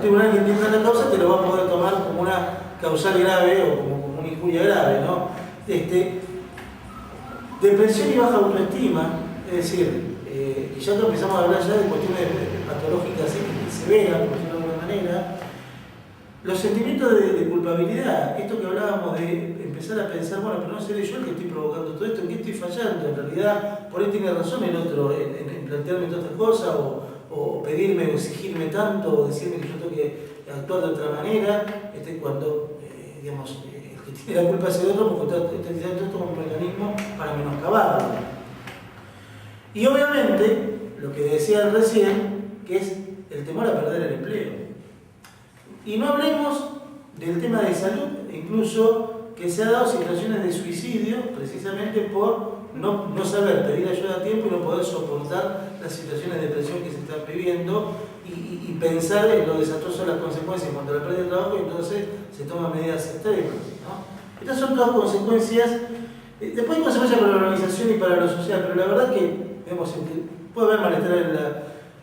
tribunal que entienda la causa te lo va a poder tomar como una causal grave o como una injuria grave, ¿no? Depresión y baja autoestima, es decir, y ya que empezamos a hablar ya de cuestiones patológicas severas, por decirlo de alguna manera, los sentimientos de culpabilidad, esto que hablábamos de empezar a pensar, bueno, pero no seré yo el que estoy provocando todo esto, ¿en qué estoy fallando? En realidad, por ahí tiene razón el otro en plantearme todas estas cosas, o pedirme o exigirme tanto, o decirme que yo tengo que actuar de otra manera, cuando, digamos, el que tiene la culpa es el otro, porque está utilizando esto como un mecanismo para menoscabarlo. Y obviamente, lo que decían recién, que es el temor a perder el empleo. Y no hablemos del tema de salud, incluso que se ha dado situaciones de suicidio precisamente por no saber pedir ayuda a tiempo y no poder soportar las situaciones de depresión que se están viviendo y pensar en lo desastroso de las consecuencias en cuanto a la pérdida de trabajo, y entonces se toman medidas extremas, ¿no? Estas son todas consecuencias, después hay consecuencias para la organización y para lo social, pero la verdad que puede haber malestar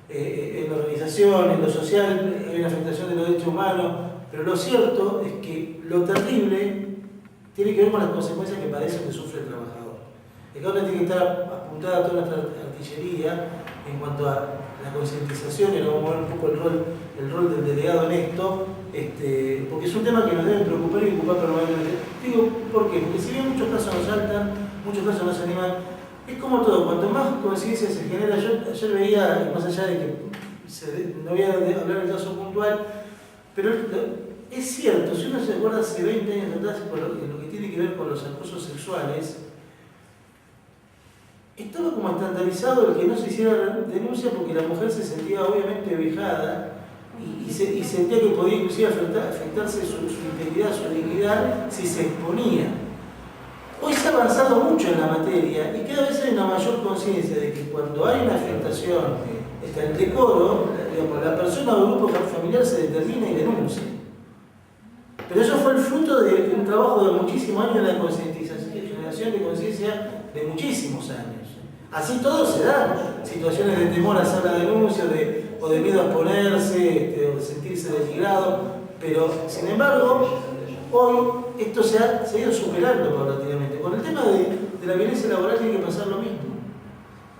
en la organización, en lo social, hay una afectación de los derechos humanos, pero lo cierto es que lo terrible tiene que ver con las consecuencias que padece o que sufre el trabajador. El que ahora tiene que estar apuntada toda nuestra artillería en cuanto a la concientización, y vamos a ver un poco el rol del delegado en esto, porque es un tema que nos debe preocupar y ocupar permanentemente. Digo, ¿por qué? Porque si bien muchos casos nos saltan, muchos casos nos animan, es como todo, cuanto más conciencia se genera. Yo ayer veía, más allá de que no voy a hablar del caso puntual, pero es cierto, si uno se acuerda hace 20 años atrás, en lo que tiene que ver con los acosos sexuales, estaba como estandarizado el que no se hiciera denuncia porque la mujer se sentía obviamente vejada y sentía que podía inclusive afectarse su integridad, su dignidad, si se exponía. Hoy se ha avanzado mucho en la materia y cada vez hay una mayor conciencia de que cuando hay una afectación, el decoro, digamos, la persona o el grupo familiar se determina y denuncia. Pero eso fue el fruto de un trabajo de muchísimos años en la concientización y generación de conciencia de muchísimos años. Así todo se da, situaciones de temor a hacer la denuncia, o de miedo a exponerse, o de sentirse denigrado, pero sin embargo, hoy esto se ha ido superando paulatinamente. Con el tema de la violencia laboral tiene que pasar lo mismo.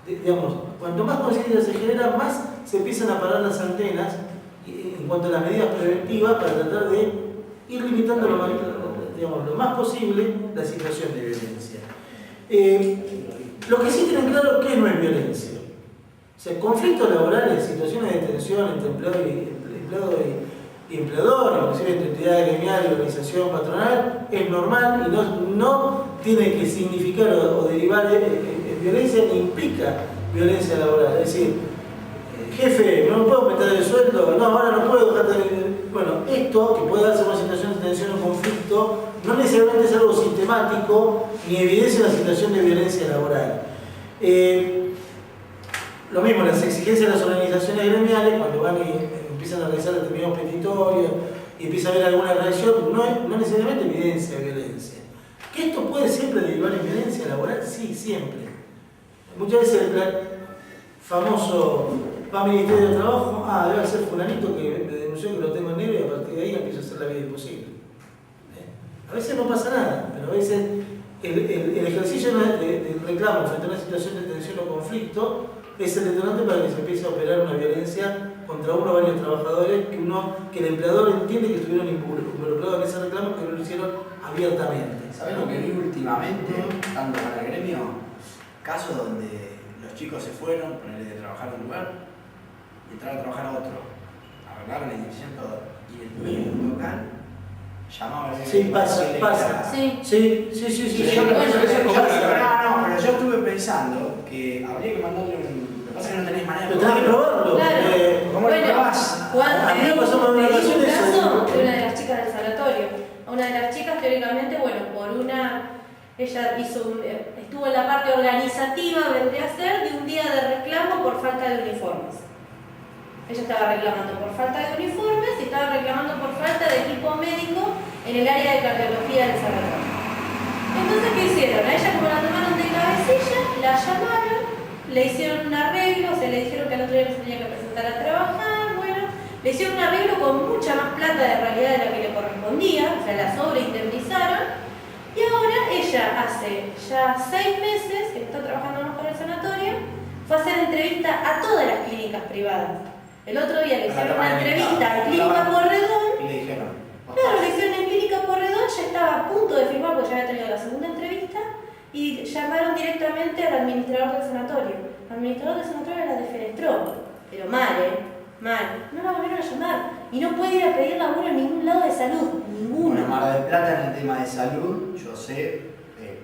Digamos, cuanto más conciencia se genera, más se empiezan a parar las antenas en cuanto a las medidas preventivas para tratar de ir limitando lo más posible la situación de violencia. Lo que sí tienen claro que no es violencia. O sea, conflictos laborales, situaciones de tensión entre empleado y empleador, inclusive entre entidad gremial y organización patronal, es normal y no tiene que significar o derivar en violencia, ni implica violencia laboral. Es decir, jefe, no puedo aumentar el sueldo, no, ahora no puedo dejar de... Bueno, esto, que puede darse una situación de tensión o conflicto, no necesariamente es algo sistemático ni evidencia una situación de violencia laboral. Lo mismo, las exigencias de las organizaciones gremiales, cuando van y empiezan a realizar determinados petitorios y empieza a haber alguna reacción, no necesariamente evidencia de violencia. ¿Que esto puede siempre derivar en violencia laboral? Sí, siempre. Muchas veces el famoso va al Ministerio de Trabajo, debe ser fulanito que me denunció que lo tengo en negro y a partir de ahí empiezo a hacer la vida imposible. A veces no pasa nada, pero a veces el ejercicio del reclamo frente a una situación de tensión o conflicto es el detonante para que se empiece a operar una violencia contra uno o varios trabajadores que el empleador entiende que estuvieron involucrados en ese reclamo, que no lo hicieron abiertamente. ¿Sabes lo que vi últimamente, tanto para el gremio? Casos donde los chicos se fueron, ponerle de trabajar a un lugar y entrar a trabajar a otro, arreglaron la institución todo, y el dueño del local llamaba a la Sí, pasa. Sí. Pero yo estuve pensando que habría que mandarle un... Lo que pasa es que no tenés manera de pero tenés que probarlo. Claro. ¿Cómo lo probás? A mí me pasó con una ocasión eso. caso de una de las chicas del sanatorio. A una de las chicas, teóricamente, ella estuvo en la parte organizativa, vendría a ser, de un día de reclamo por falta de uniformes. Ella estaba reclamando por falta de uniformes y estaba reclamando por falta de equipo médico en el área de cardiología del sanatorio. Entonces, ¿qué hicieron? A ella, como la tomaron de cabecilla, la llamaron, le hicieron un arreglo, le dijeron que al otro día no se tenía que presentar a trabajar, bueno, le hicieron un arreglo con mucha más plata de realidad de la que le correspondía, o sea, la sobreindemnizaron, y ahora ella hace ya 6 meses que está trabajando más para el sanatorio, fue a hacer entrevista a todas las clínicas privadas. El otro día le hicieron una entrevista a Clínica Porredón. Y le dijeron. Claro, le hicieron en Clínica Porredón, ya estaba a punto de firmar porque ya había tenido la segunda entrevista y llamaron directamente al administrador del sanatorio. El administrador del sanatorio la defenestró, pero mal, mal. No la volvieron a llamar y no puede ir a pedir laburo en ningún lado de salud, ninguno. Bueno, Mar del Plata en el tema de salud, yo sé,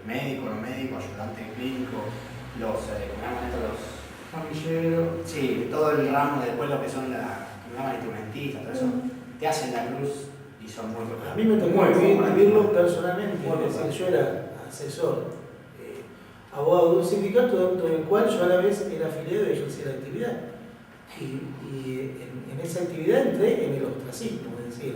médico, no médico, ayudante clínico, los camilleros, sí, todo el ramo, después lo que son los instrumentistas, todo eso, te hacen la cruz y son muy buenos. A mí me tocó vivirlo personalmente, es decir, yo era asesor, abogado de un sindicato dentro del cual yo a la vez era afiliado y ejercía la actividad. Y en esa actividad entré en el ostracismo, es decir,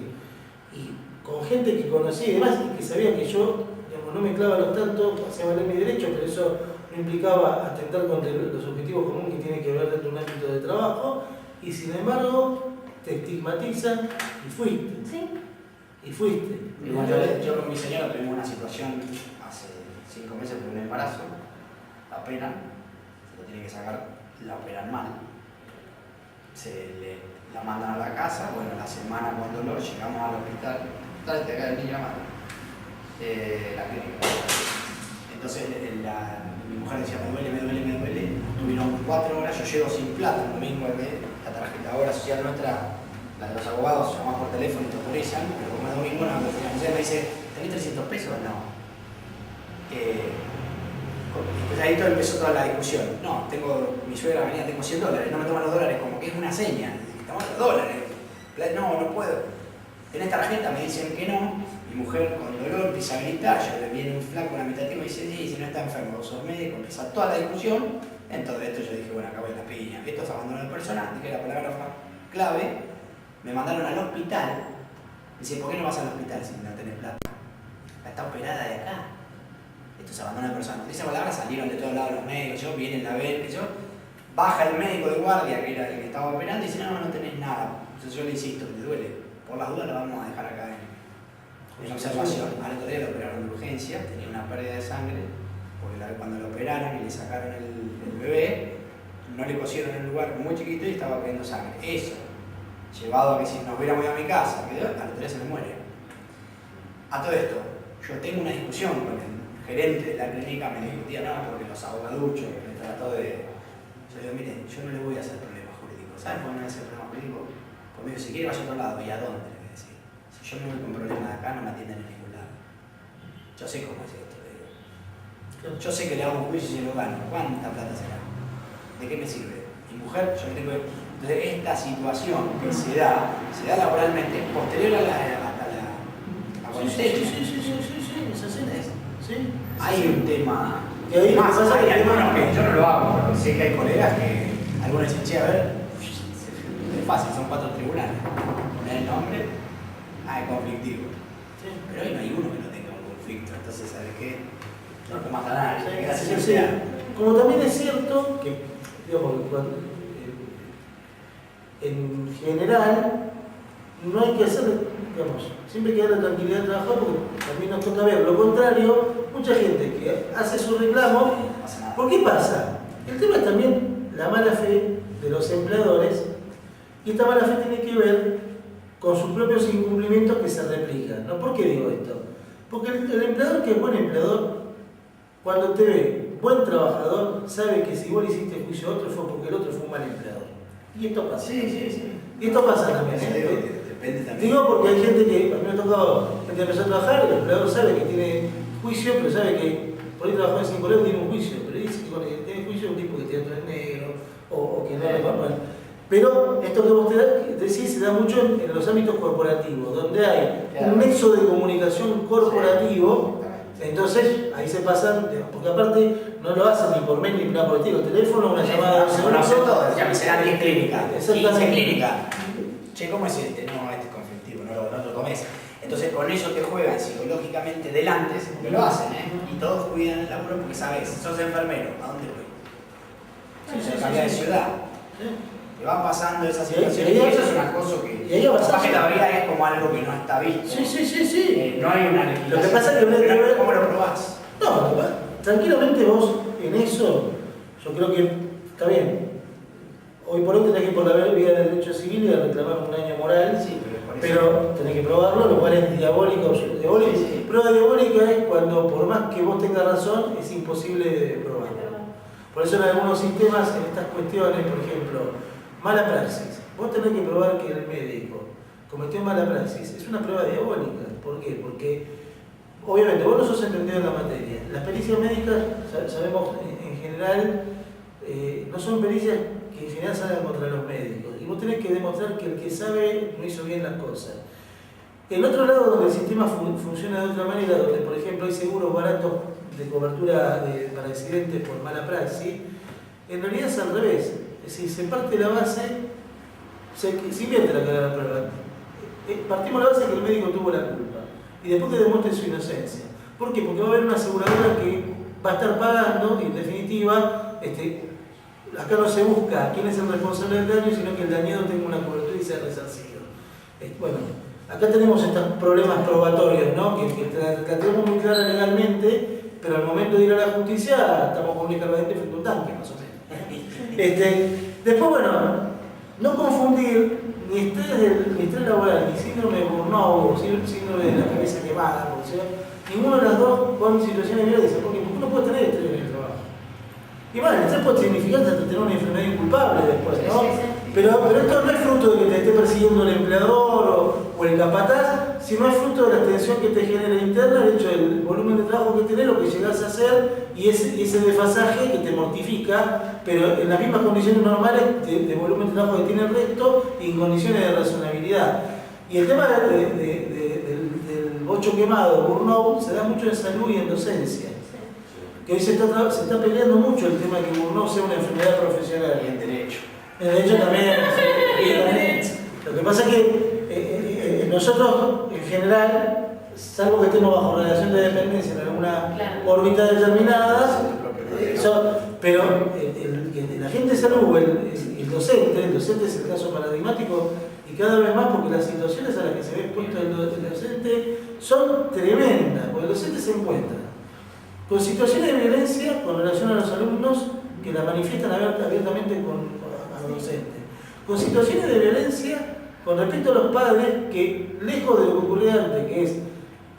y con gente que conocía y demás, y que sabía que yo, digamos, no me clavaba tanto, hacía valer mi derecho, pero eso no implicaba atentar contra los objetivos comunes que tiene que ver dentro de un ámbito de trabajo, y sin embargo te estigmatizan y fuiste. ¿Sí? Y fuiste. Yo con mi señora tuvimos una situación hace 5 meses por un embarazo, la operan, se lo tiene que sacar, la operan mal, la mandan a la casa, bueno, la semana con dolor llegamos al hospital, tráete acá el niño la madre, la clínica. Entonces mi mujer decía, me duele, tuvieron 4 horas, yo llego sin plata, el domingo la tarjeta ahora social nuestra, la de los abogados, llamás por teléfono y te autorizan, pero como es domingo, la mujer me dice, ¿tenés 300 pesos? No. Entonces ahí empezó toda la discusión. No, mi suegra venía, tengo $100, no me toman los dólares, como que es una seña. Estamos los dólares. No puedo. ¿Tenés tarjeta? Me dicen que no. Mi mujer con dolor empieza a gritar, yo le viene un flaco, una mitad y me dice, sí, si no está enfermo, vos sos médico, empieza toda la discusión. Entonces esto yo dije, bueno, acá voy la piña. Esto es abandono de personal, dije la palabra clave. Me mandaron al hospital. Me dice, ¿por qué no vas al hospital si no tenés plata? Está operada de acá. Esto es abandono de personal. Esa palabra salieron de todos lados los médicos, vienen la ven, baja el médico de guardia, que era el que estaba operando, y dice, no tenés nada. Entonces yo le insisto, te duele. Por las dudas la vamos a dejar acá en observación. Al otro día lo operaron de urgencia, tenía una pérdida de sangre, porque cuando lo operaron y le sacaron el bebé, no le cosieron en un lugar muy chiquito y estaba cayendo sangre. Eso, llevado a que si nos hubiéramos ido a mi casa, al otro día se me muere. A todo esto, yo tengo una discusión con el gerente de la clínica, me discutía, no, porque los abogaduchos, me trató de... Yo digo, mire, yo no le voy a hacer problemas jurídicos. ¿Saben por qué no le voy a hacer problemas jurídicos? Porque me dijo, si quiere vaya a otro lado, ¿y a dónde? Le voy a decir. Si yo me voy con problemas de acá, no me atienden en ningún lado. Yo sé cómo es esto, le digo. Yo sé que le hago un juicio y se lo gano. ¿Cuánta plata será? ¿De qué me sirve? Mi mujer, yo tengo... Entonces, esta situación que se da laboralmente, posterior a la cuarentena. Sí. Hay un tema. Y ahí más, pasa hay el tema algunos que yo no lo hago, pero sé que hay colegas que algunos dicen, che, a ver, es fácil, son 4 tribunales. Poner el nombre, es conflictivo. Sí. Pero hoy no hay uno que no tenga un conflicto, entonces, ¿sabes qué? No te mata a nadie. Sí. Como también es cierto que, digamos, en general, no hay que hacer, digamos, siempre hay que darle tranquilidad al trabajador porque también nos toca ver lo contrario, mucha gente que hace su reclamo. No pasa nada. ¿Por qué pasa? El tema es también la mala fe de los empleadores y esta mala fe tiene que ver con sus propios incumplimientos que se replican, ¿no? ¿Por qué digo esto? Porque el empleador que es buen empleador, cuando te ve buen trabajador, sabe que si vos le hiciste juicio a otro fue porque el otro fue un mal empleador. Y esto pasa. Sí. Y esto pasa también. Depende también. Digo porque hay gente que, a mí me ha tocado, gente que empezó a trabajar, el empleador sabe que tiene juicio, pero sabe que por ahí trabajó en 5 años tiene un juicio, pero dice que cuando tiene juicio es un tipo que tiene todo en negro, o que no es normal. Pero esto que vos decís se da mucho en los ámbitos corporativos, donde hay un nexo de comunicación corporativo. Entonces, ahí se pasan, porque aparte no lo hacen ni por mail ni por nada por el estilo, teléfono, una llamada de segundo. Ya me serán 10 clínicas, 15 clínicas. Che, ¿cómo es este? No, este es conflictivo, no lo tomes. Entonces, con eso te juegan psicológicamente delante, porque lo hacen, Y todos cuidan el laburo porque sabes, sos enfermero, ¿a dónde voy? Si se cambia de ciudad. Te van pasando esas situaciones y eso es un acoso que Y ahí avanzás. Capaz que la habilidad es como algo que no está visto. Sí. No hay una legislación. Lo que pasa es que pero ¿cómo lo probás? No, tranquilamente vos en eso, yo creo que está bien. Hoy por hoy tenés que ir por la vía del derecho civil y reclamar un daño moral, Sí, pero tenés que probarlo, lo cual es diabólico. Sí. Prueba diabólica es cuando, por más que vos tengas razón, es imposible probarlo. Por eso en algunos sistemas, en estas cuestiones, por ejemplo, mala praxis. Vos tenés que probar que el médico cometió mala praxis. Es una prueba diabólica. ¿Por qué? Porque, obviamente, vos no sos entendido en la materia. Las pericias médicas, sabemos en general, no son pericias que en general salgan contra los médicos. Y vos tenés que demostrar que el que sabe no hizo bien las cosas. El otro lado donde el sistema funciona de otra manera, donde por ejemplo hay seguros baratos de cobertura para accidentes por mala praxis, en realidad es al revés. Es decir, se parte la base, se invierte la carga de la prueba. Partimos la base que el médico tuvo la culpa y después que demuestre su inocencia. ¿Por qué? Porque va a haber una aseguradora que va a estar pagando y en definitiva, acá no se busca quién es el responsable del daño, sino que el dañado tenga una cobertura y sea resarcido. Bueno, acá tenemos estos problemas probatorios, ¿no? Que la tenemos muy clara legalmente, pero al momento de ir a la justicia estamos con un escarbadiente frente a un tanque, más o menos. Después, bueno, no confundir ni estrés laboral, ni síndrome de Burnout, síndrome de la cabeza quemada, ninguno de las dos con situaciones de violencia, porque uno puede tener estrés en el trabajo. Y bueno, el estrés puede significar hasta tener una enfermedad inculpable después, ¿no? Pero esto no es fruto de que te esté persiguiendo el empleador o el capataz, sino es fruto de la tensión que te genera interna, el hecho del volumen de trabajo que tenés, lo que llegás a hacer y ese desfasaje que te mortifica, pero en las mismas condiciones normales de volumen de trabajo que tiene el resto y en condiciones de razonabilidad. Y el tema del bocho quemado, burnout, se da mucho en salud y en docencia. Que hoy se está peleando mucho el tema de que burnout sea una enfermedad profesional. Y en derecho. En derecho también. Lo que pasa es que nosotros, en general, salvo que estemos bajo relación de dependencia en alguna órbita determinada, pero el agente de salud, el docente es el caso paradigmático y cada vez más porque las situaciones a las que se ve expuesto el docente son tremendas, porque el docente se encuentra con situaciones de violencia con relación a los alumnos que la manifiestan abiertamente a los docentes, con situaciones de violencia con respecto a los padres que, lejos de lo que ocurría antes, que es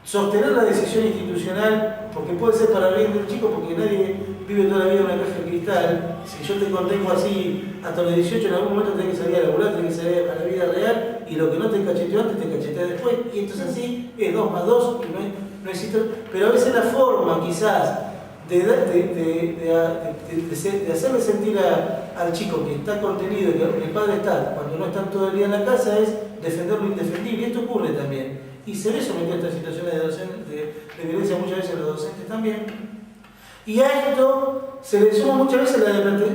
sostener la decisión institucional, porque puede ser para el bien del chico, porque nadie vive toda la vida en una caja de cristal. Si yo te contengo así hasta los 18, en algún momento tenés que salir a laburar, tenés que salir a la vida real, y lo que no te cacheteó antes, te cachetea después, y esto es así, es 2 más 2, y no existe. Pero a veces la forma, quizás, de hacerle sentir al chico que está contenido, que el padre está, cuando no están todo el día en la casa, es defender lo indefendible, y esto ocurre también. Y se ve sometido a estas situaciones de violencia muchas veces a los docentes también. Y a esto se le suma muchas veces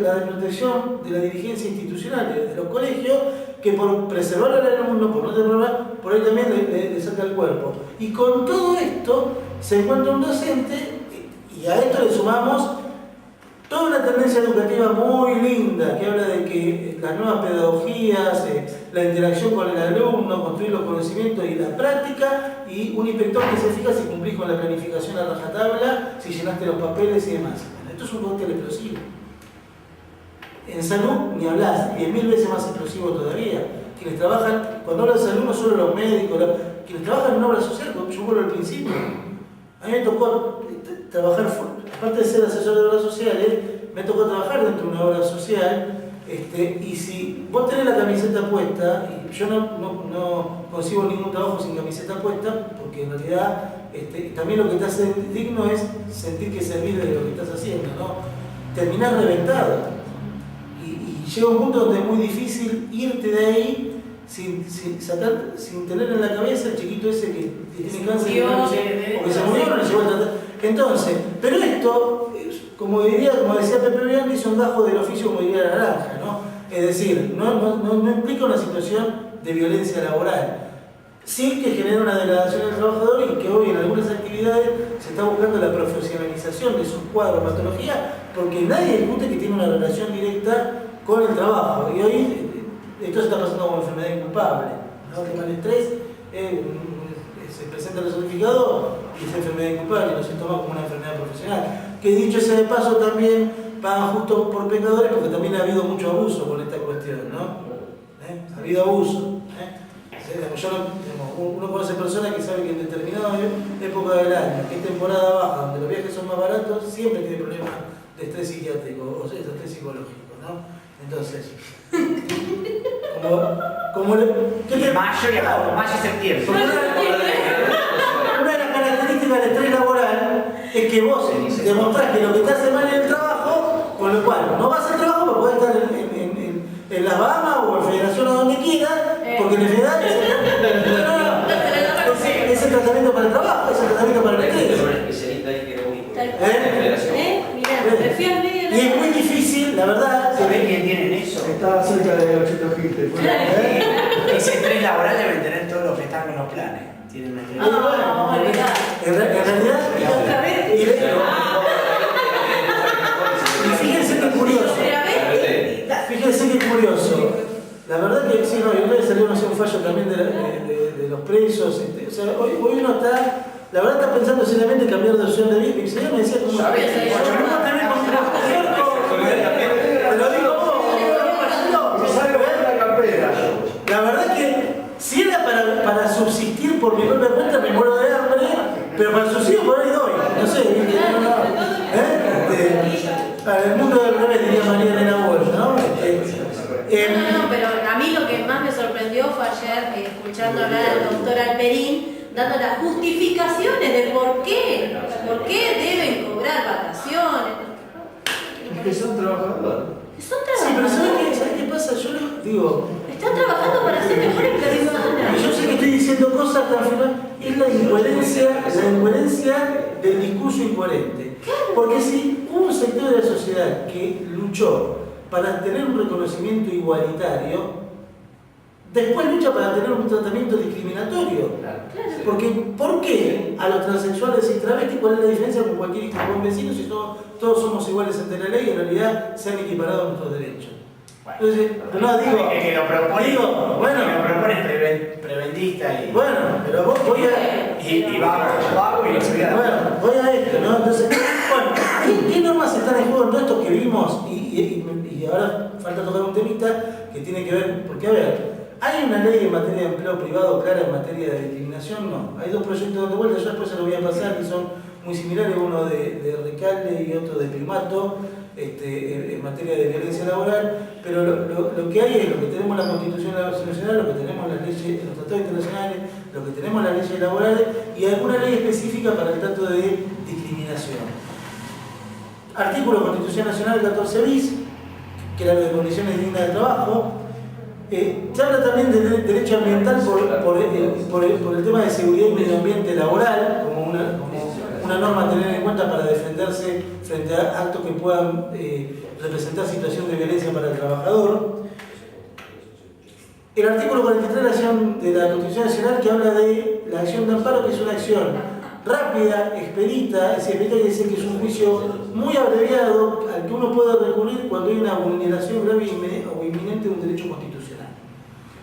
la desprotección de la dirigencia institucional de los colegios, que por preservar al alumno, por no tenerlo, por ahí también le saca el cuerpo. Y con todo esto se encuentra un docente, y a esto le sumamos toda una tendencia educativa muy linda que habla de que las nuevas pedagogías, la interacción con el alumno, construir los conocimientos y la práctica, y un inspector que se fija si cumplís con la planificación a rajatabla, si llenaste los papeles y demás. Bueno, esto es un cóctel explosivo. En salud ni hablas, y es 1000 veces más explosivo todavía. Quienes trabajan, cuando hablan de salud no solo los médicos, quienes trabajan en obra social, yo vuelvo al principio. A mí me tocó trabajar, aparte de ser asesor de obras sociales, me tocó trabajar dentro de una obra social, y si vos tenés la camiseta puesta, y yo no consigo ningún trabajo sin camiseta puesta, porque en realidad también lo que te hace digno es sentir que servís de lo que estás haciendo, ¿no? Terminás reventado, y llega un punto donde es muy difícil irte de ahí sin tener en la cabeza el chiquito ese que tiene cáncer o que se murió, no le llegó a tratar. Entonces, pero esto, como decía Pepe Bianchi, son gajos del oficio, como diría la naranja, ¿no? Es decir, no implica una situación de violencia laboral. Sí que genera una degradación del trabajador y que hoy en algunas actividades se está buscando la profesionalización de sus cuadros de patología, porque nadie discute que tiene una relación directa con el trabajo. Y hoy esto se está pasando como enfermedad inculpable, ¿no? El tema del estrés se presenta en el certificado y es enfermedad inculpable, no se toma como una enfermedad profesional. Que dicho sea de paso también pagan justo por pecadores porque también ha habido mucho abuso con esta cuestión, ¿no? Ha habido abuso. Uno conoce personas que saben que en determinada época del año, que es temporada baja, donde los viajes son más baratos, siempre tiene problemas de estrés psiquiátrico o de estrés psicológico, ¿no? Entonces, mayo y septiembre. Una de las características del estrés laboral es que vos demostrás que lo que te hace mal en el trabajo, con lo cual no vas al trabajo, pero podés estar en las Bahamas o en Federación o donde quieras, porque en el Federal es el tratamiento para el trabajo, es el tratamiento para el estrés. Y es muy difícil, la verdad. ¿Sabés quién tienen eso? Estaba cerca de 800 Giltes. Ese estrés laboral deben tener todos los que están con los planes. Tienen un estrés. En realidad. Y fíjense qué curioso. Fíjense qué curioso. La verdad que sí, no, y otra vez salió un fallo también de los presos. O sea, hoy uno está. La verdad está pensando seriamente en cambiar de opción de vida. Mi señor me decía como. La verdad que si era para subsistir por mi propia cuenta me muero de hambre, pero para subsistir por ahí doy. No sé, el mundo del revés diría María Elena Walsh, ¿no? No, pero a mí lo que más me sorprendió fue ayer escuchando hablar al doctor Alperín dando las justificaciones de por qué deben cobrar vacaciones. Es que son trabajadores. Son Sí, pero trabajadores. ¿sabes qué pasa? Yo digo. Están trabajando para ser mejores personas. Yo sé que estoy diciendo cosas tan firmes. Es la incoherencia del discurso incoherente. Porque si hubo un sector de la sociedad que luchó para tener un reconocimiento igualitario, después lucha para tener un tratamiento discriminatorio. Porque, ¿por qué a los transexuales y travestis cuál es la diferencia con cualquier hijo de un vecino si todos somos iguales ante la ley y en realidad se han equiparado nuestros derechos? Entonces, no digo. Que lo propone, bueno, que lo propone preventista y. Bueno, pero vos voy a. Y vago y lo seguirá. Bueno, voy a esto, ¿no? Entonces, bueno, ¿qué normas están en juego en todo esto que vimos? Y ahora falta tocar un temita que tiene que ver, porque a ver, ¿hay una ley en materia de empleo privado clara en materia de discriminación? No. Hay dos proyectos de vuelta, yo después se los voy a pasar, que son muy similares, uno de Recalde y otro de Primato, en materia de violencia laboral, pero lo que hay es lo que tenemos en la Constitución Nacional, lo que tenemos en las leyes, en los tratados internacionales, lo que tenemos en las leyes laborales y alguna ley específica para el trato de discriminación. Artículo de Constitución Nacional 14 bis, que era lo de condiciones dignas de trabajo. Se habla también de derecho ambiental por el tema de seguridad y medio ambiente laboral, como una norma a tener en cuenta para defenderse frente a actos que puedan representar situación de violencia para el trabajador. El artículo 43 de la Constitución Nacional que habla de la acción de amparo, que es una acción rápida, expedita, quiere decir que es un juicio muy abreviado al que uno puede recurrir cuando hay una vulneración grave o inminente de un derecho constitucional.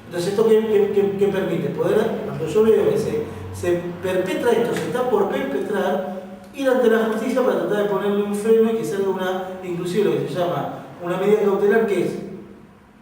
Entonces, ¿esto qué permite? Poder, cuando yo veo que se perpetra esto, se está por perpetrar, ir ante la justicia para tratar de ponerle un freno y que salga inclusive lo que se llama una medida cautelar, que es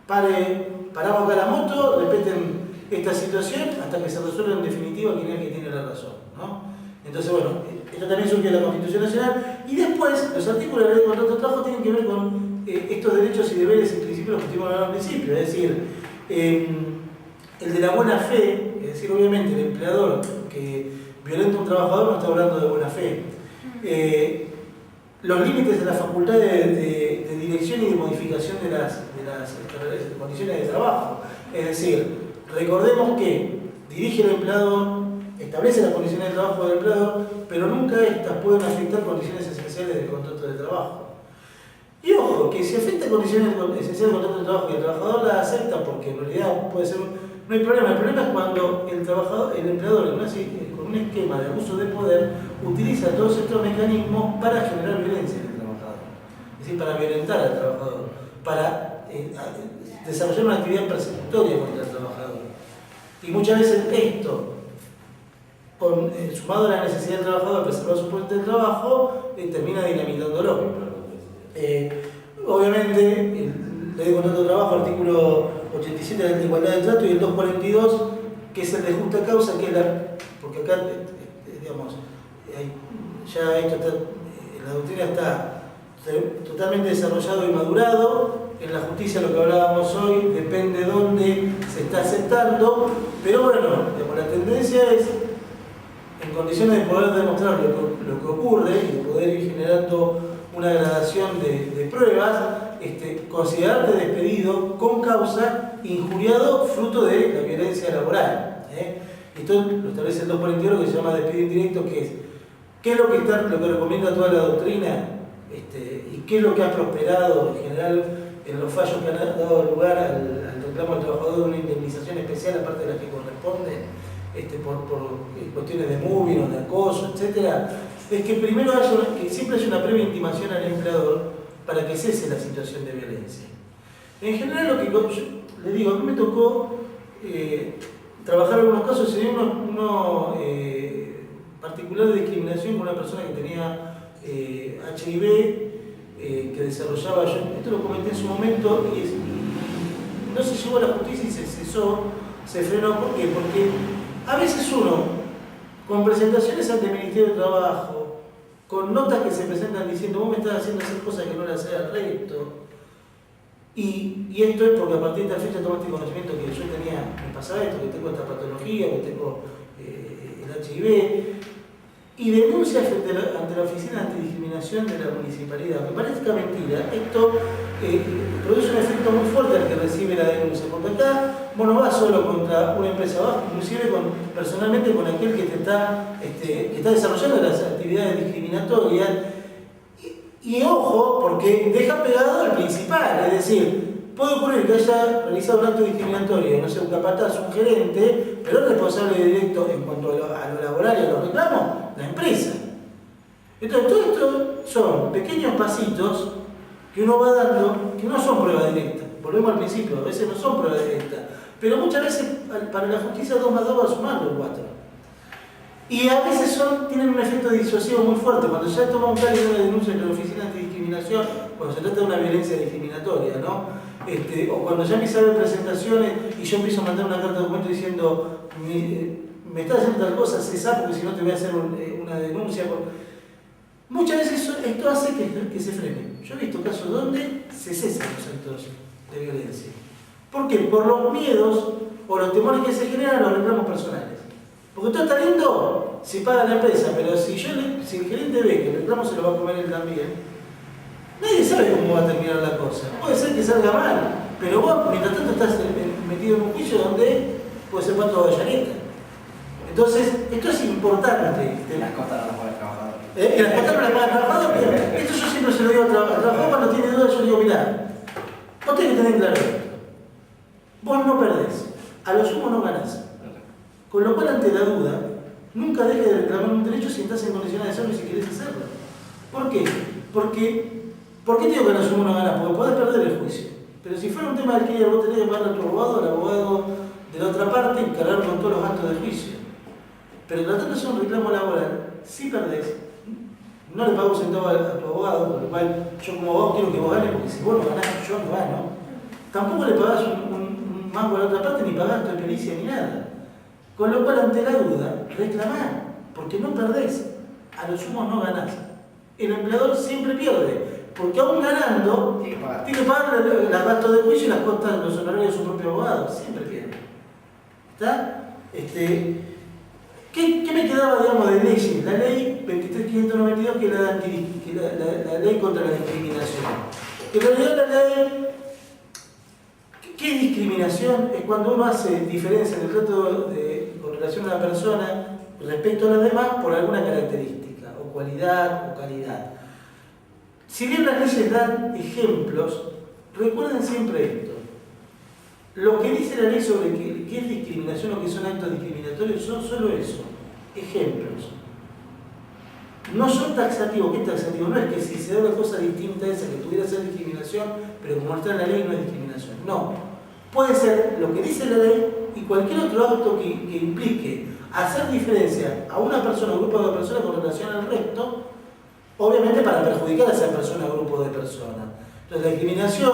paramos acá la moto, respeten esta situación hasta que se resuelva en definitiva quién es el que tiene la razón, ¿no? Entonces, bueno, esto también surge de la Constitución Nacional y después los artículos de la Ley de Contrato de Trabajo tienen que ver con estos derechos y deberes y principios que estuvimos hablando al principio, es decir, el de la buena fe, es decir, obviamente el empleador que violenta a un trabajador no está hablando de buena fe. Los límites de la facultad de dirección y de modificación de las condiciones de trabajo. Es decir, recordemos que dirige el empleador, establece las condiciones de trabajo del empleador, pero nunca estas pueden afectar condiciones esenciales del contrato de trabajo. Y ojo, que si afecta condiciones esenciales del contrato de trabajo y el trabajador las acepta, porque en realidad puede ser no hay problema. El problema es cuando el empleador, con un esquema de abuso de poder, utiliza todos estos mecanismos para generar violencia en el trabajador. Es decir, para violentar al trabajador, para desarrollar una actividad persecutoria contra el trabajador. Y muchas veces esto, sumado a la necesidad del trabajador de preservar su puesto de trabajo, termina dinamitándolo. Obviamente, el Ley de Contrato de Trabajo, artículo 87 de la Igualdad de Trato, y el 242, que es el de justa causa, que es porque acá, digamos, ya esto está, la doctrina está totalmente desarrollado y madurado. En la justicia, lo que hablábamos hoy, depende de dónde se está aceptando, pero bueno, digamos, la tendencia es, en condiciones de poder demostrar lo que ocurre y de poder ir generando una gradación de pruebas, considerarte despedido con causa, injuriado, fruto de la violencia laboral. Esto lo establece el 241, que se llama despido indirecto, que es qué es lo que recomienda toda la doctrina, y qué es lo que ha prosperado en general en los fallos que han dado lugar al reclamo del trabajador de una indemnización especial, aparte de la que corresponde, por cuestiones de moving o de acoso, etc., es que primero que siempre haya una previa intimación al empleador para que cese la situación de violencia. En general, lo que yo le digo, a mí me tocó trabajar en algunos casos, sería uno particular de discriminación con una persona que tenía HIV, que desarrollaba, esto lo comenté en su momento, y no se llevó a la justicia y se cesó, se frenó. ¿Por qué? Porque a veces uno, con presentaciones ante el Ministerio de Trabajo, con notas que se presentan diciendo, vos me estás haciendo hacer cosas que no las haces al resto, y esto es porque a partir de esta fecha tomaste conocimiento que yo me pasaba esto, que tengo esta patología, que tengo el HIV, y denuncia ante la Oficina de Antidiscriminación de la Municipalidad. Me parezca mentira, esto produce un efecto muy fuerte al que recibe la denuncia, porque acá vos no vas solo contra una empresa, vas inclusive personalmente con aquel que que está desarrollando las actividades discriminatorias, y ojo, porque deja pegado al principal, es decir, puede ocurrir que haya realizado un acto discriminatorio, no sé, un capataz, un gerente, pero el responsable directo en cuanto a lo laboral y a los reclamos, la empresa. Entonces, todo esto son pequeños pasitos que uno va dando, que no son pruebas directas. Volvemos al principio, a veces no son pruebas directas, pero muchas veces para la justicia 2 más 2 va sumando 4. Y a veces tienen un efecto disuasivo muy fuerte. Cuando ya toma un tal y una denuncia en la Oficina de Antidiscriminación, cuando se trata de una violencia discriminatoria, ¿no? O cuando ya empieza a haber presentaciones y yo empiezo a mandar una carta de documento diciendo me estás haciendo tal cosa, cesá porque si no te voy a hacer una denuncia. Muchas veces esto hace que se frene. Yo he visto casos donde se cesan los actos de violencia. ¿Por qué? Por los miedos o los temores que se generan a los reclamos personales. Porque todo está lindo si paga la empresa, pero si el gerente ve que el reclamo se lo va a comer él también, nadie sabe cómo va a terminar la cosa. Puede ser que salga mal, pero vos, mientras tanto, estás metido en un juicio donde puede ser pato de Vallaneta. Entonces, esto es importante. Las costas no las paga el trabajador. Las costas no las paga el trabajador, pero esto yo siempre se lo digo al trabajador cuando tiene dudas, yo le digo, mirá, vos tenés que tener claro esto. Vos no perdés, a lo sumo no ganás. Con lo cual, ante la duda, nunca dejes de reclamar un derecho si estás en condiciones de hacerlo y si querés hacerlo. ¿Por qué? ¿Por qué te digo que a lo sumo no ganás? Porque podés perder el juicio. Pero si fuera un tema del que vos tenés que pagarle a tu abogado, al abogado de la otra parte, y cargar con todos los gastos del juicio. Pero tratando de hacer un reclamo laboral, si perdés, no le pago un centavo a tu abogado, con lo cual yo como abogado quiero que vos ganes, porque si vos no ganás, yo no gano. Tampoco le pagás un mango a la otra parte, ni pagás tu pericia ni nada. Con lo cual, ante la duda, reclamá, porque no perdés, a lo sumo no ganás. El empleador siempre pierde, porque aún ganando, tiene que pagar los gastos de juicio y las costas de los honorarios de su propio abogado, siempre pierde. ¿Está? ¿Qué me quedaba, digamos, de leyes? La ley 23.592, que es la ley contra la discriminación. Que en realidad la ley, ¿qué es discriminación? Es cuando uno hace diferencia en el trato con relación a una persona respecto a las demás por alguna característica, o cualidad, o calidad. Si bien las leyes dan ejemplos, recuerden siempre esto. Lo que dice la ley sobre qué es discriminación o qué son actos discriminatorios son solo eso, ejemplos. No son taxativos. ¿Qué es taxativo? No es que si se da una cosa distinta a esa que pudiera ser discriminación, pero como está en la ley no es discriminación. No. Puede ser lo que dice la ley y cualquier otro acto que implique hacer diferencia a una persona, a un grupo de personas con relación al resto, obviamente para perjudicar a esa persona o grupo de personas. Entonces la discriminación,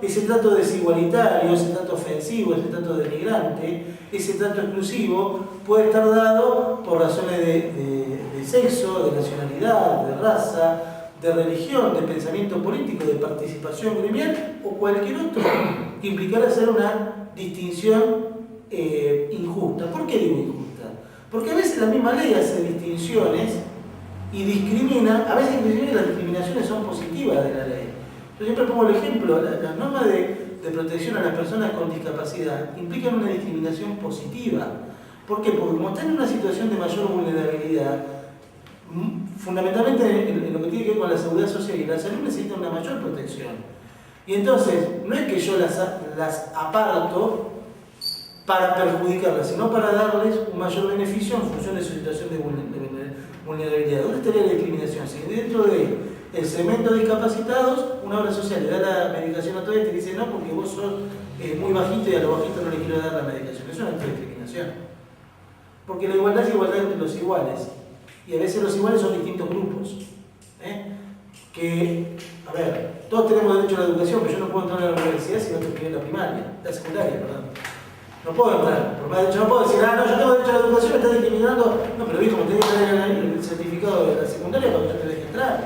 ese trato desigualitario, ese trato ofensivo, ese trato denigrante, ese trato exclusivo, puede estar dado por razones de sexo, de nacionalidad, de raza, de religión, de pensamiento político, de participación gremial o cualquier otro que implicara hacer una distinción injusta. ¿Por qué digo injusta? Porque a veces la misma ley hace distinciones y discrimina, a veces inclusive las discriminaciones son positivas de la ley. Yo siempre pongo el ejemplo, las normas de protección a las personas con discapacidad implican una discriminación positiva. ¿Por qué? Porque como están en una situación de mayor vulnerabilidad, fundamentalmente en lo que tiene que ver con la seguridad social y la salud necesitan una mayor protección. Y entonces, no es que yo las aparto para perjudicarlas, sino para darles un mayor beneficio en función de su situación de vulnerabilidad. ¿Dónde estaría la discriminación? Si dentro del segmento de discapacitados, una obra social le da la medicación a todos y te dice no, porque vos sos muy bajito y a los bajitos no le quiero dar la medicación. Eso no es discriminación. Porque la igualdad es igualdad entre los iguales. Y a veces los iguales son distintos grupos. Que, a ver, todos tenemos derecho a la educación, pero yo no puedo entrar a la universidad si no terminé la primaria, la secundaria, perdón. No puedo entrar, por más derecho no puedo decir, no, yo tengo derecho a la educación, me estás discriminando. No, pero hijo, me tenés que dar el certificado de la secundaria para que yo te deje entrar.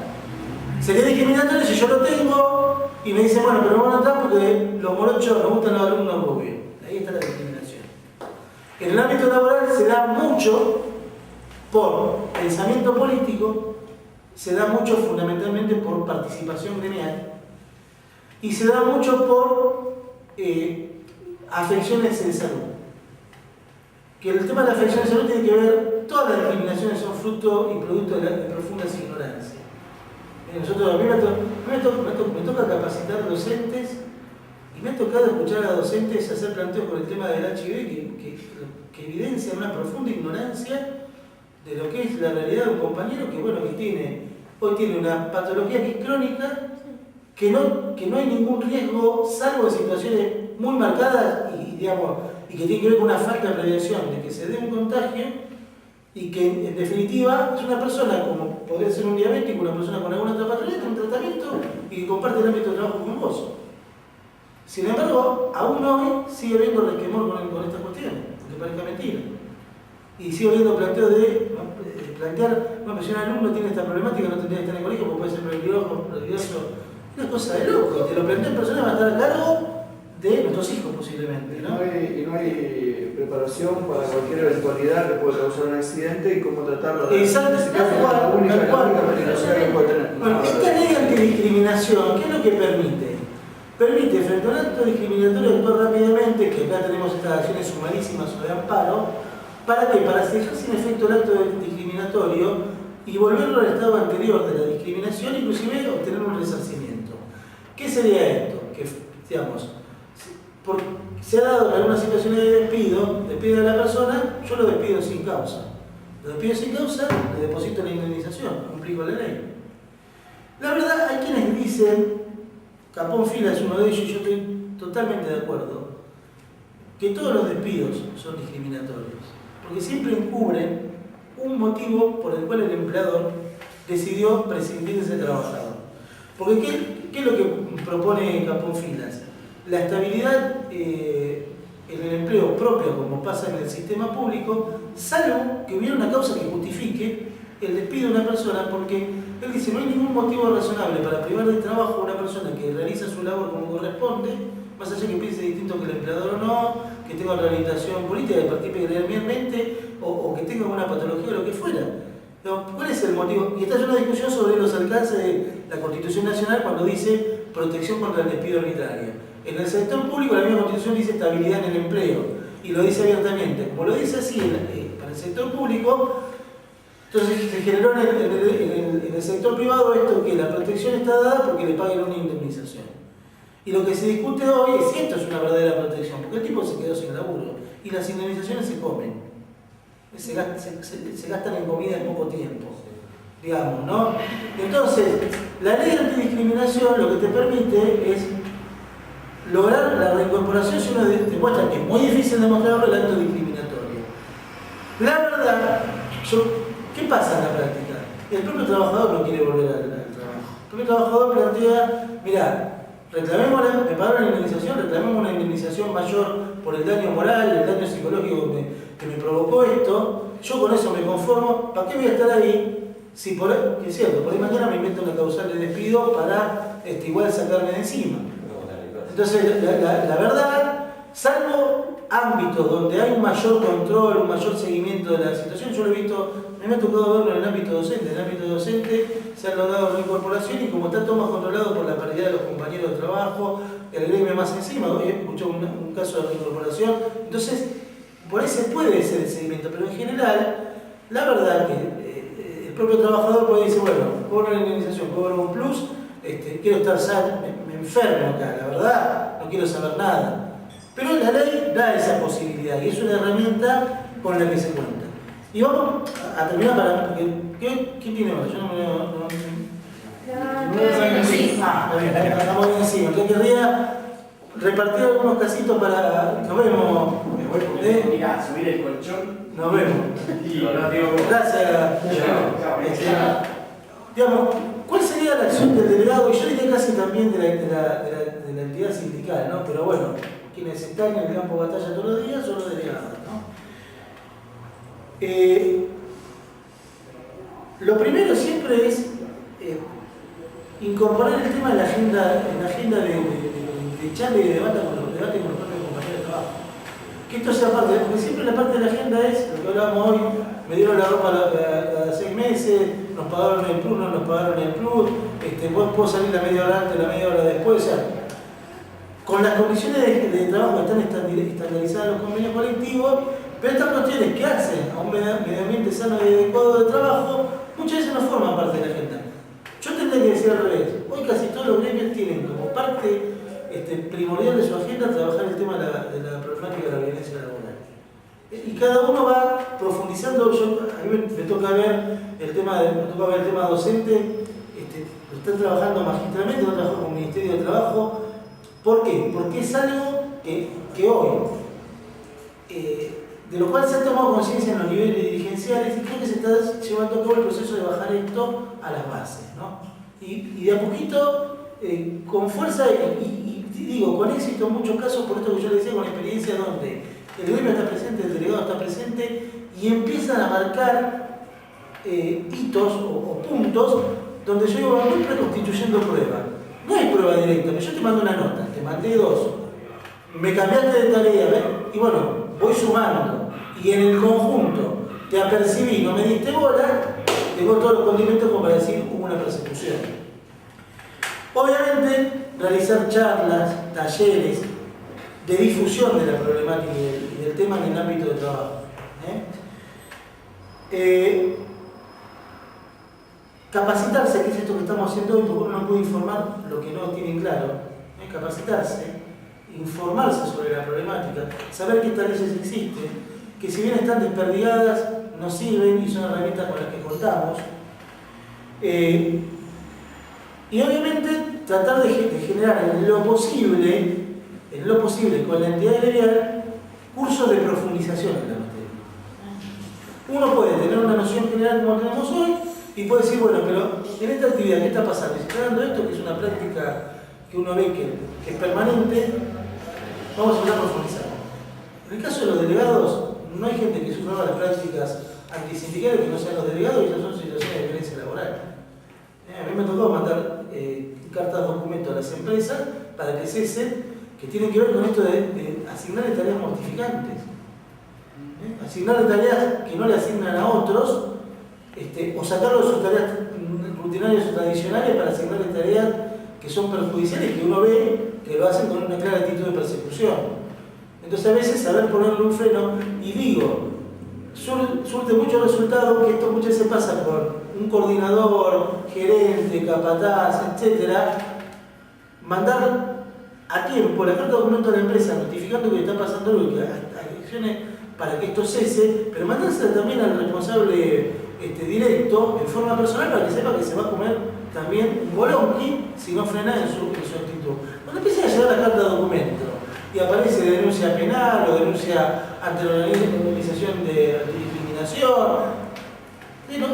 Sería discriminatorio si yo lo tengo y me dicen, bueno, pero no van a entrar porque los morochos nos gustan los alumnos rubios. Ahí está la discriminación. En el ámbito laboral se da mucho por pensamiento político, se da mucho fundamentalmente por participación gremial y se da mucho por afecciones de salud. Que el tema de la afección de salud tiene que ver, todas las discriminaciones son fruto y producto de profundas ignorancias. Nosotros, a mí me toca capacitar docentes y me ha tocado escuchar a docentes hacer planteos por el tema del HIV que evidencian una profunda ignorancia de lo que es la realidad de un compañero que, bueno, hoy tiene una patología que es crónica, que no hay ningún riesgo, salvo en situaciones muy marcadas y que tiene que ver con una falta de prevención, de que se dé un contagio y que en definitiva es una persona, como podría ser un diabético, una persona con alguna otra patología, con un tratamiento y que comparte el ámbito de trabajo con vos. Sin embargo, aún hoy sigue habiendo resquemor con estas cuestiones, aunque parezca mentira. Y sigue habiendo planteos de plantear, no, pero si un alumno tiene esta problemática, no tendría que estar en el colegio porque puede ser peligroso. Una cosa de loco, te lo plantean personas que van a estar a cargo de nuestros hijos posiblemente, ¿no? Y no hay preparación para cualquier eventualidad que pueda causar un accidente y cómo tratarlo. Exacto, la única medicación que puede tener. Bueno, esta ley antidiscriminación, ¿qué es lo que permite? Permite, frente a un acto discriminatorio, actuar rápidamente, que acá tenemos estas acciones sumarísimas o de amparo. ¿Para qué? Para dejar sin efecto el acto discriminatorio y volverlo al estado anterior de la discriminación, inclusive obtener un resarcimiento. ¿Qué sería esto? Que, digamos, se ha dado en algunas situaciones de despido a la persona, yo lo despido sin causa. Lo despido sin causa, le deposito la indemnización, cumplí con la ley. La verdad, hay quienes dicen, Capón Fila es uno de ellos, y yo estoy totalmente de acuerdo, que todos los despidos son discriminatorios, porque siempre encubren un motivo por el cual el empleador decidió prescindir de ese trabajador. Porque ¿qué es lo que propone Capón Filas? La estabilidad en el empleo propio, como pasa en el sistema público, salvo que hubiera una causa que justifique el despido de una persona, porque él dice no hay ningún motivo razonable para privar de trabajo a una persona que realiza su labor como corresponde, más allá que piense distinto que el empleador o no, que tenga rehabilitación política, que participe gremialmente o que tenga una patología o lo que fuera. ¿Cuál es el motivo? Y esta es una discusión sobre los alcances de la Constitución Nacional cuando dice protección contra el despido arbitrario. En el sector público la misma Constitución dice estabilidad en el empleo y lo dice abiertamente. Como lo dice así para el sector público, entonces se generó en el sector privado esto que la protección está dada porque le paguen una indemnización. Y lo que se discute hoy es si esto es una verdadera protección, porque el tipo se quedó sin laburo y las indemnizaciones se comen. Se gastan en comida en poco tiempo, digamos, ¿no? Entonces, la ley de antidiscriminación lo que te permite es lograr la reincorporación si uno demuestra que es muy difícil demostrarlo el acto discriminatorio. La verdad, ¿qué pasa en la práctica? El propio trabajador no quiere volver al trabajo. El propio trabajador plantea, mirá, me pagaron la indemnización, reclamemos una indemnización mayor por el daño moral, el daño psicológico que me provocó esto, yo con eso me conformo, ¿para qué voy a estar ahí? Si que es cierto, por ahí mañana me invento una causal de despido para igual sacarme de encima. Entonces, la verdad, salvo ámbitos donde hay un mayor control, un mayor seguimiento de la situación, yo lo he visto, me ha tocado verlo en el ámbito docente. En el ámbito docente se han logrado reincorporación y como está todo más controlado por la paridad de los compañeros de trabajo, el gremio más encima, hoy he escuchado un caso de reincorporación, entonces por ahí se puede hacer el seguimiento, pero en general, la verdad que el propio trabajador puede decir, bueno, cobro la indemnización, cobro un plus, quiero estar sano, me enfermo acá, la verdad, no quiero saber nada. Pero la ley da esa posibilidad y es una herramienta con la que se cuenta. Y vamos a terminar ¿qué tiene más? Yo no estamos bien encima. Yo querría repartir algunos casitos para... Nos vemos. Subir el colchón. Nos vemos. Gracias. Digamos, ¿cuál sería la acción del delegado? Y yo diría casi también de la entidad sindical, ¿no? Pero bueno, quienes están en el campo de batalla todos los días son los delegados, ¿no? Lo primero siempre es incorporar el tema en la agenda de charla y de debate con los propios compañeros de trabajo. Que esto sea parte, porque siempre la parte de la agenda es lo que hablábamos hoy, me dieron la ropa a 6 meses, nos pagaron el plus, no nos pagaron el plus, puedo salir la media hora antes, la media hora después, o sea, con las condiciones de trabajo que están estandarizadas en los convenios colectivos, pero estas cuestiones que hacen a un medio ambiente sano y adecuado de trabajo, muchas veces no forman parte de la agenda. Yo tendría que decir al revés, hoy casi todos los gremios tienen como parte primordial de su agenda trabajar el tema de la problemática de la violencia laboral. Y cada uno va profundizando, a mí me toca ver el tema docente, lo están trabajando magistralmente, lo trabajo con el Ministerio de Trabajo. ¿Por qué? Porque es algo que hoy, de lo cual se ha tomado conciencia en los niveles dirigenciales y creo que se está llevando a cabo el proceso de bajar esto a las bases, ¿no? Y de a poquito, con fuerza y digo, con éxito en muchos casos, por esto que yo le decía, con experiencia donde el gremio está presente, el delegado está presente y empiezan a marcar hitos o puntos donde yo digo, no estoy reconstituyendo prueba. No hay prueba directa, pero yo te mando una nota, te mandé 2, me cambiaste de tarea, ¿ves? Y bueno, voy sumando, y en el conjunto te apercibí, no me diste bola, tengo todos los condimentos como para decir hubo una persecución. Obviamente, realizar charlas, talleres de difusión de la problemática y del tema en el ámbito de trabajo. Capacitarse, que es esto que estamos haciendo hoy, porque uno no puede informar lo que no tiene claro. Capacitarse, informarse sobre la problemática, saber que estas leyes existen, que si bien están desperdigadas, nos sirven y son herramientas con las que contamos. Y obviamente tratar de generar en lo posible con la entidad gremial, cursos de profundización en la materia. Uno puede tener una noción general como tenemos hoy, y puede decir, bueno, pero en esta actividad, ¿qué está pasando? Si está dando esto, que es una práctica que uno ve que es permanente, vamos a empezar a profundizar. En el caso de los delegados, no hay gente que sufra las prácticas antisindicales que no sean los delegados y esas son situaciones de violencia laboral. A mí me tocó mandar cartas documentos a las empresas para que cesen, que tienen que ver con esto de asignarle tareas mortificantes. Asignarle tareas que no le asignan a otros, o sacarlo de sus tareas rutinarias o tradicionales para asignarle tareas que son perjudiciales, que uno ve que lo hacen con una clara actitud de persecución. Entonces a veces saber ponerle un freno, y digo, surte mucho resultado que esto muchas veces pasa por un coordinador, gerente, capataz, etc. Mandar a tiempo la carta de documento a la empresa notificando que le está pasando algo y que hay acciones para que esto cese, pero mandársela también al responsable directo, en forma personal, para que sepa que se va a comer también un bolonqui si no frena en su actitud. Cuando empieza a llegar la carta de documento y aparece denuncia penal o denuncia ante la organización de antidiscriminación,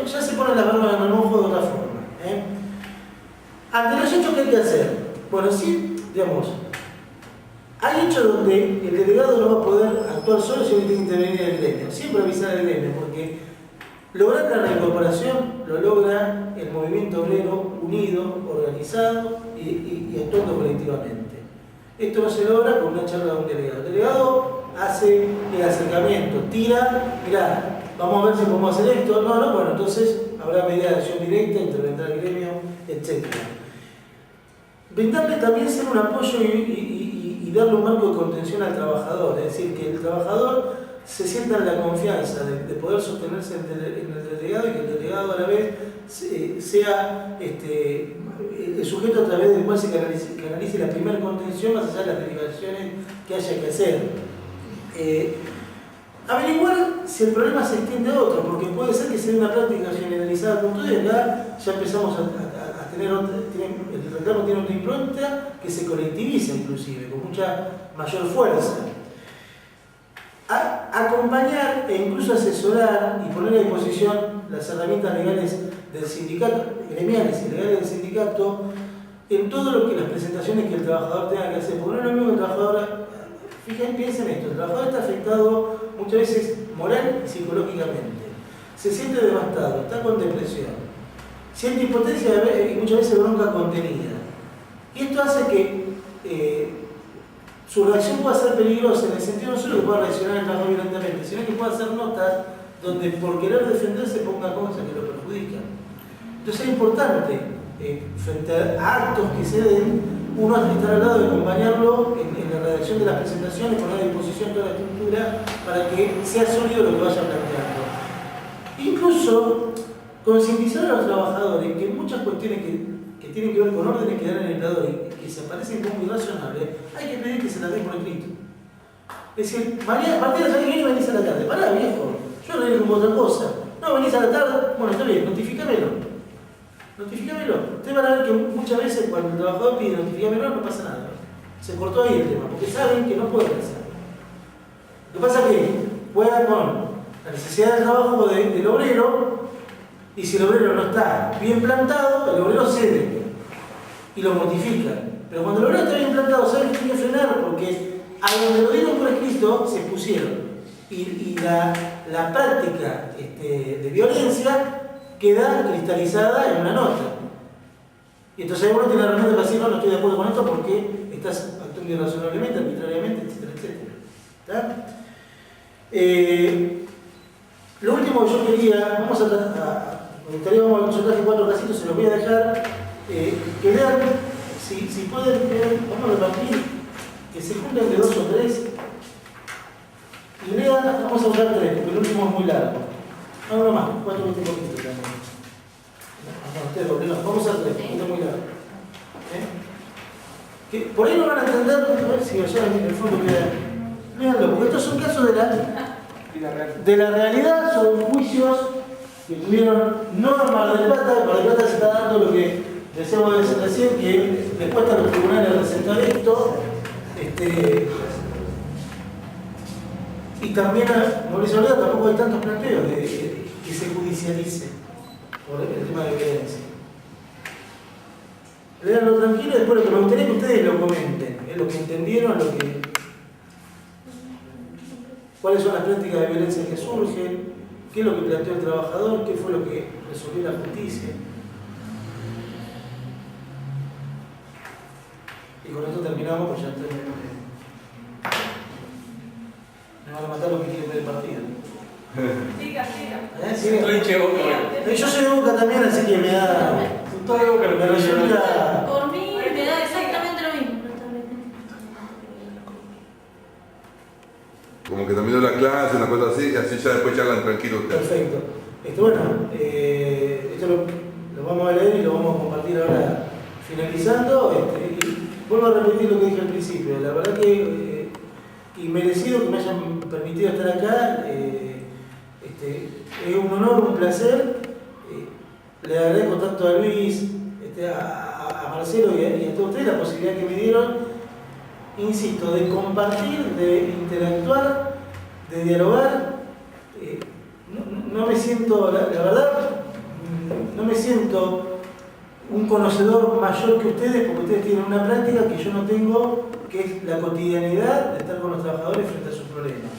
ya se ponen las manos en el ojo de otra forma. Ante los hechos, ¿qué hay que hacer? Bueno, sí, digamos, hay hechos donde el delegado no va a poder actuar solo si tiene que intervenir el gremio. Siempre avisar al gremio, porque lograr la reincorporación lo logra el movimiento obrero unido, organizado y actuando colectivamente. Esto no se logra con una charla de un delegado. El delegado hace el acercamiento, tira, mirá, vamos a ver si podemos hacer esto. No, bueno, entonces habrá medida de acción directa, intervendrá el gremio, etc. Brindarle también ser un apoyo y darle un marco de contención al trabajador, es decir, que el trabajador se sienta en la confianza de poder sostenerse en el delegado y que el delegado a la vez sea el sujeto a través del cual se canalice la primera contención más allá de las derivaciones que haya que hacer. Averiguar si el problema se extiende a otro, porque puede ser que sea una práctica generalizada con todo y acá ya empezamos a tener el reclamo tiene otra impronta que se colectiviza inclusive, con mucha mayor fuerza. Acompañar e incluso asesorar y poner a disposición las herramientas legales del sindicato, gremiales y legales del sindicato, en todo lo que las presentaciones que el trabajador tenga que hacer. Porque no es lo mismo que el trabajador, fíjense, piensen esto, el trabajador está afectado muchas veces moral y psicológicamente, se siente devastado, está con depresión, siente impotencia y muchas veces bronca contenida. Y esto hace que su reacción pueda ser peligrosa en el sentido no solo que pueda reaccionar el trabajador violentamente, sino que pueda hacer notas donde por querer defenderse ponga cosas que lo perjudican. Entonces es importante, frente a actos que se den, uno estar al lado de acompañarlo en la redacción de las presentaciones, poner a disposición toda la estructura para que sea sólido lo que vaya planteando. Incluso concientizar a los trabajadores que muchas cuestiones que tienen que ver con órdenes que dan en el empleador y que se aparecen como irrazonables, hay que pedir que se las den por escrito. Es decir, María, Martina, ¿sabés que viene y venís a la tarde? Pará, viejo, yo le digo otra cosa. No, venís a la tarde, bueno, está bien, notificámelo. Notificámelo. Ustedes van a ver que muchas veces cuando el trabajador pide notificámelo no pasa nada. Se cortó ahí el tema, porque saben que no pueden hacerlo. Lo que pasa es que juegan con la necesidad del trabajo del obrero, y si el obrero no está bien plantado, el obrero cede y lo modifica. Pero cuando el obrero está bien plantado, sabe que tiene que frenar porque a donde lo dieron por escrito se expusieron. Y la práctica de violencia queda cristalizada en una nota. Y entonces uno tiene la herramienta para decir, no estoy de acuerdo con esto porque estás actuando irrazonablemente, arbitrariamente, etcétera, etcétera. Lo último que yo quería, me gustaría, yo traje 4 casitos, se los voy a dejar, que vean, si pueden ver, vamos a repartir, que se junten de 2 o 3, y lean, vamos a usar 3, porque el último es muy largo. No, uno más, 4 20 poquitos también. No, ustedes lo vamos a 3, porque es muy largo. Que por ahí no van a entender, a ver si allá en el fondo queda. Leanlo, porque estos son casos de la realidad, son juicios que tuvieron no en Mar del Plata. Mar del Plata se está dando lo que decíamos recién, que les cuesta a los tribunales representar esto. Y también a Mauricio Oleda tampoco hay tantos planteos de que se judicialice por el tema de violencia. Léanlo tranquilo y después lo que me gustaría que ustedes lo comenten, lo que entendieron, cuáles son las prácticas de violencia que surgen, qué es lo que planteó el trabajador, qué fue lo que resolvió la justicia. Y con esto terminamos, pues ya me van a matar los que quieren ver el partido. Siga. ¿Sí? Estoy hincha de Boca. Yo soy de Boca también, así que me da. Estoy de Boca, Me resulta. Por mí me da exactamente lo mismo. Como que terminó la clase, una cosa así, y así ya después charlan tranquilos ustedes. Perfecto. Esto lo vamos a leer y lo vamos a compartir ahora finalizando. Y vuelvo a repetir lo que dije al principio. La verdad que inmerecido que me hayan permitido estar acá. Es un honor, un placer. Le agradezco tanto a Luis, a Marcelo y a todos ustedes la posibilidad que me dieron, insisto, de compartir, de interactuar, de dialogar. No me siento, la verdad, no me siento un conocedor mayor que ustedes, porque ustedes tienen una práctica que yo no tengo, que es la cotidianidad de estar con los trabajadores frente a sus problemas.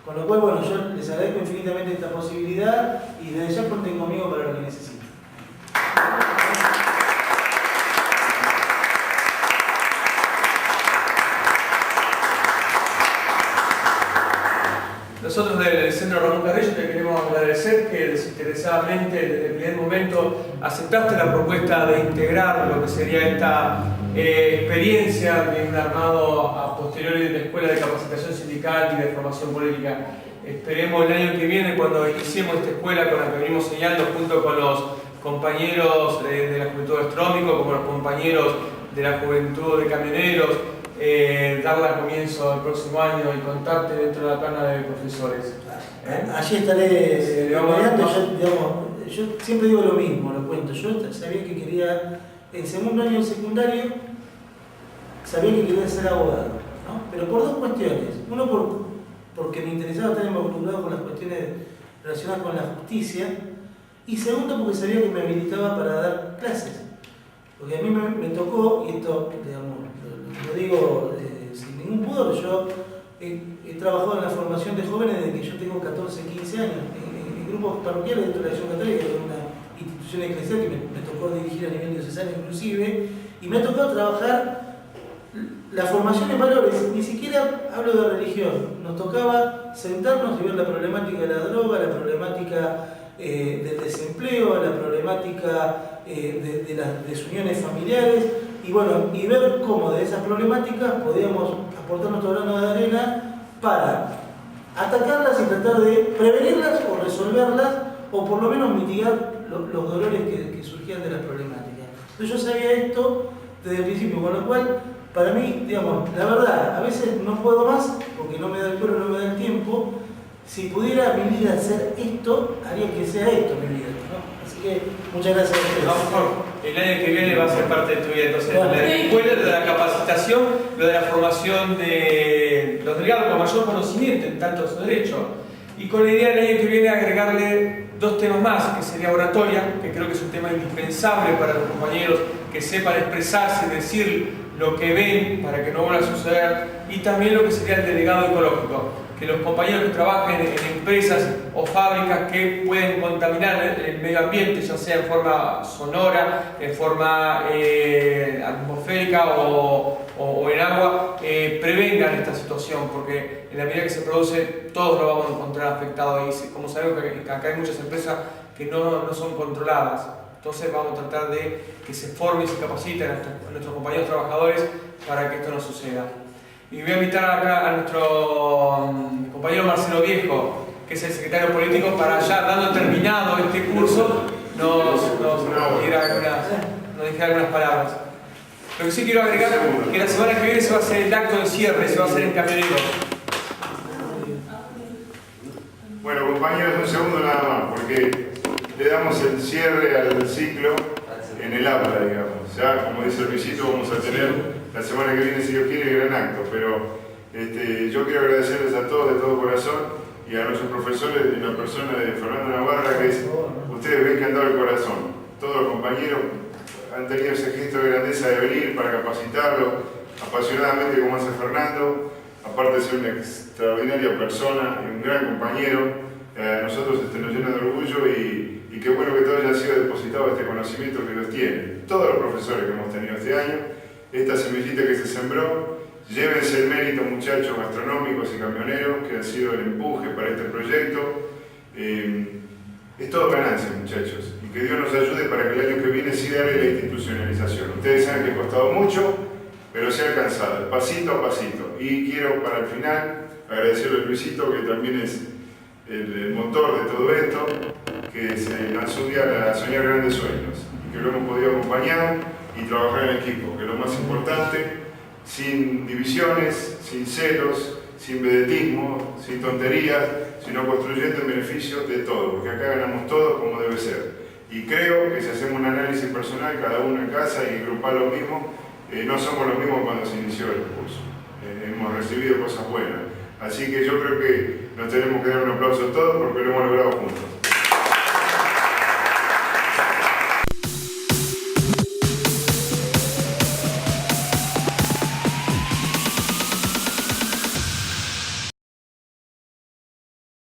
Con lo cual, bueno, yo les agradezco infinitamente esta posibilidad y desde ya cuenten conmigo para lo que necesiten. Nosotros del Centro Ramón Carrillo te queremos agradecer que desinteresadamente desde el primer momento aceptaste la propuesta de integrar lo que sería esta experiencia de un armado a posteriori de la Escuela de Capacitación Sindical y de Formación Política. Esperemos el año que viene, cuando iniciemos esta escuela con la que venimos señalando junto con los compañeros de la Juventud Gastronómica, como los compañeros de la Juventud de Camioneros, darle comienzo el próximo año y contarte dentro de la plana de profesores. Allí estaré. Yo siempre digo lo mismo, lo cuento. Yo sabía que quería, en segundo año de secundario, sabía que quería ser abogado, ¿no? Pero por dos cuestiones. Uno, porque me interesaba estar involucrado con las cuestiones relacionadas con la justicia. Y segundo, porque sabía que me habilitaba para dar clases. Porque a mí me tocó, y esto, digamos, lo digo sin ningún pudor, yo he trabajado en la formación de jóvenes desde que yo tengo 14, 15 años, en grupos parroquiales dentro de la Acción Católica, que es una institución eclesial que me tocó dirigir a nivel diocesano inclusive, y me ha tocado trabajar la formación en valores. Ni siquiera hablo de religión, nos tocaba sentarnos y ver la problemática de la droga, la problemática del desempleo, la problemática de las desuniones familiares, y bueno, y ver cómo de esas problemáticas podíamos aportar nuestro grano de arena para atacarlas y tratar de prevenirlas o resolverlas, o por lo menos mitigar los dolores que surgían de las problemáticas. Entonces yo sabía esto desde el principio, con lo cual, para mí, digamos, la verdad, a veces no puedo más, porque no me da el cuero, no me da el tiempo. Si pudiera mi vida hacer esto, haría que sea esto mi vida, ¿no? Así que muchas gracias a ustedes. El año que viene va a ser parte de tu vida, entonces la escuela, lo de la capacitación, lo de la formación de los delegados con mayor conocimiento en tanto su derecho, y con la idea del año que viene agregarle dos temas más, que sería oratoria, que creo que es un tema indispensable para los compañeros que sepan expresarse, decir lo que ven para que no vuelva a suceder, y también lo que sería el delegado ecológico, que los compañeros que trabajen en empresas o fábricas que pueden contaminar el medio ambiente, ya sea en forma sonora, en forma atmosférica o en agua, prevengan esta situación, porque en la medida que se produce todos lo vamos a encontrar afectados, y como sabemos que acá hay muchas empresas que no son controladas. Entonces vamos a tratar de que se formen y se capaciten a nuestros compañeros trabajadores para que esto no suceda. Y voy a invitar acá a nuestro compañero Marcelo Viejo, que es el secretario político, para ya dando terminado este curso, nos dijera algunas palabras. Lo que sí quiero agregar es que la semana que viene se va a hacer el acto de cierre, se va a hacer en Camioneros. Bueno, compañeros, un segundo nada más, porque le damos el cierre al ciclo en el aula, digamos. Ya, como dice el visito, vamos a tener la semana que viene, si Dios quiere, el gran acto. Pero yo quiero agradecerles a todos de todo corazón y a nuestros profesores, en la persona de Fernando Navarra, que es, ustedes ven que han dado el corazón. Todos los compañeros han tenido ese gesto de grandeza de venir para capacitarlo apasionadamente como hace Fernando, aparte de ser una extraordinaria persona y un gran compañero. Nosotros nos llena de orgullo y qué bueno que todo haya sido depositado este conocimiento que los tiene. Todos los profesores que hemos tenido este año, esta semillita que se sembró, llévense el mérito, muchachos gastronómicos y camioneros, que han sido el empuje para este proyecto. Es todo ganancia, muchachos, y que Dios nos ayude para que el año que viene sí darle la institucionalización. Ustedes saben que ha costado mucho, pero se ha alcanzado, pasito a pasito. Y quiero para el final agradecerle a Luisito, que también es el motor de todo esto, que se lanzó un día a soñar grandes sueños y que lo hemos podido acompañar y trabajar en equipo, que es lo más importante, sin divisiones, sin celos, sin vedetismo, sin tonterías, sino construyendo en beneficio de todos, porque acá ganamos todos como debe ser. Y Y creo que si hacemos un análisis personal, cada uno en casa y grupar lo mismo, no somos los mismos cuando se inició el curso. Hemos recibido cosas buenas. Así que yo creo que nos tenemos que dar un aplauso a todos porque lo hemos logrado juntos.